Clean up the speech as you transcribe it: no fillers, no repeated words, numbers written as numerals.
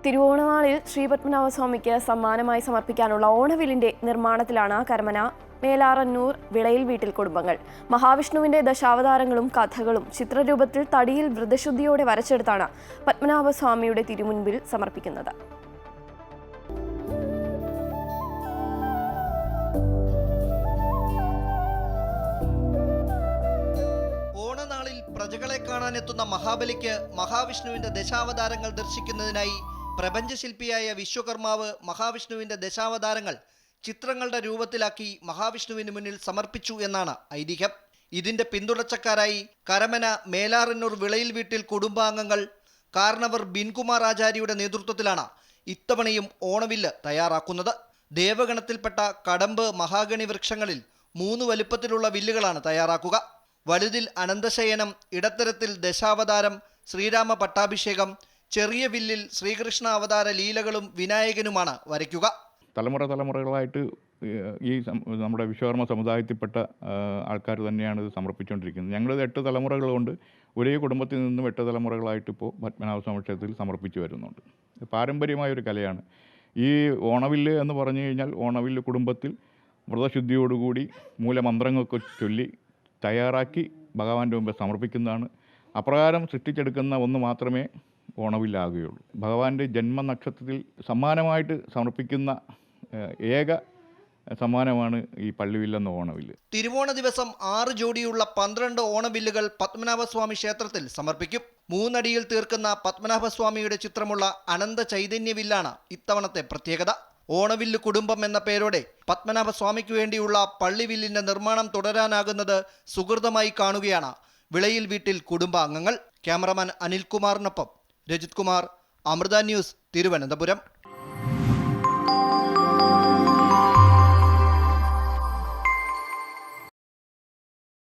തിരുവോണനാളിൽ ശ്രീപത്മനാഭസ്വാമിക്ക് സമ്മാനമായി സമർപ്പിക്കാനുള്ള ഓണവില്ലിന്റെ നിർമ്മാണത്തിലാണ് കരമന മേലാറന്നൂർ വിളയിൽ വീട്ടിൽ കുടുംബങ്ങൾ. മഹാവിഷ്ണുവിന്റെ ദശാവതാരങ്ങളും കഥകളും ചിത്രരൂപത്തിൽ തടിയിൽ വ്രതശുദ്ധിയോടെ വരച്ചെടുത്താണ് പത്മനാഭസ്വാമിയുടെ തിരുമുൻപിൽ സമർപ്പിക്കുന്നത്. ഓണനാളിൽ പ്രജകളെ കാണാനെത്തുന്ന മഹാബലിക്ക് മഹാവിഷ്ണുവിന്റെ ദശാവതാരങ്ങൾ ദർശിക്കുന്നതിനായി പ്രപഞ്ചശില്പിയായ വിശ്വകർമാവ് മഹാവിഷ്ണുവിന്റെ ദശാവതാരങ്ങൾ ചിത്രങ്ങളുടെ രൂപത്തിലാക്കി മഹാവിഷ്ണുവിന് മുന്നിൽ സമർപ്പിച്ചു എന്നാണ് ഐതിഹ്യം. ഇതിന്റെ പിന്തുടർച്ചക്കാരായി കരമന മേലാറന്നൂർ വിളയിൽ വീട്ടിൽ കുടുംബാംഗങ്ങൾ കാർണവർ ബിൻകുമാർ ആചാര്യയുടെ നേതൃത്വത്തിലാണ് ഇത്തവണയും ഓണവില്ല് തയ്യാറാക്കുന്നത്. ദേവഗണത്തിൽപ്പെട്ട കടമ്പ് മഹാഗണി വൃക്ഷങ്ങളിൽ 3 വലിപ്പത്തിലുള്ള വില്ലുകളാണ് തയ്യാറാക്കുക. വലുതിൽ അനന്തശയനം, ഇടത്തരത്തിൽ ദശാവതാരം, ശ്രീരാമ പട്ടാഭിഷേകം, ചെറിയ വില്ലിൽ ശ്രീകൃഷ്ണ അവതാര ലീലകളും വിനായകനുമാണ് വരയ്ക്കുക. തലമുറകളായിട്ട് ഈ നമ്മുടെ വിശ്വകർമ്മ സമുദായത്തിൽപ്പെട്ട ആൾക്കാർ തന്നെയാണ് ഇത് സമർപ്പിച്ചുകൊണ്ടിരിക്കുന്നത്. ഞങ്ങളിത് 8 തലമുറകൾ കൊണ്ട് ഒരേ കുടുംബത്തിൽ നിന്നും 8 തലമുറകളായിട്ട് ഇപ്പോൾ പത്മനാഭസ്വാമി ക്ഷേത്രത്തിൽ സമർപ്പിച്ചു വരുന്നുണ്ട്. പാരമ്പര്യമായൊരു കലയാണ് ഈ ഓണവില്ല് എന്ന് പറഞ്ഞു കഴിഞ്ഞാൽ. ഓണവില്ല് കുടുംബത്തിൽ വ്രതശുദ്ധിയോടുകൂടി മൂലമന്ത്രങ്ങളൊക്കെ ചൊല്ലി തയ്യാറാക്കി ഭഗവാന്റെ മുമ്പ് സമർപ്പിക്കുന്നതാണ്. അപ്രകാരം സൃഷ്ടിച്ചെടുക്കുന്ന ഒന്ന് മാത്രമേ ഓണവില്ലാകുകയുള്ളൂ. ഭഗവാന്റെ ജന്മനക്ഷത്രത്തിൽ സമ്മാനമായിട്ട് സമർപ്പിക്കുന്ന ഏക സമ്മാനമാണ് ഈ പള്ളിവില്ലെന്ന ഓണവില്ല്. തിരുവോണ ദിവസം 6 ജോഡിയുള്ള 12 ഓണവില്ലുകൾ പത്മനാഭസ്വാമി ക്ഷേത്രത്തിൽ സമർപ്പിക്കും. 3 അടിയിൽ തീർക്കുന്ന പത്മനാഭസ്വാമിയുടെ ചിത്രമുള്ള അനന്ത ചൈതന്യവില്ലാണ് ഇത്തവണത്തെ പ്രത്യേകത. ഓണവില്ല് കുടുംബം എന്ന പേരോടെ പത്മനാഭസ്വാമിക്ക് വേണ്ടിയുള്ള പള്ളിവില്ലിന്റെ നിർമ്മാണം തുടരാനാകുന്നത് സുഹൃതമായി കാണുകയാണ് വിളയിൽ വീട്ടിൽ കുടുംബാംഗങ്ങൾ. ക്യാമറമാൻ അനിൽകുമാറിനൊപ്പം രജിത് കുമാർ, അമൃത ന്യൂസ്, തിരുവനന്തപുരം.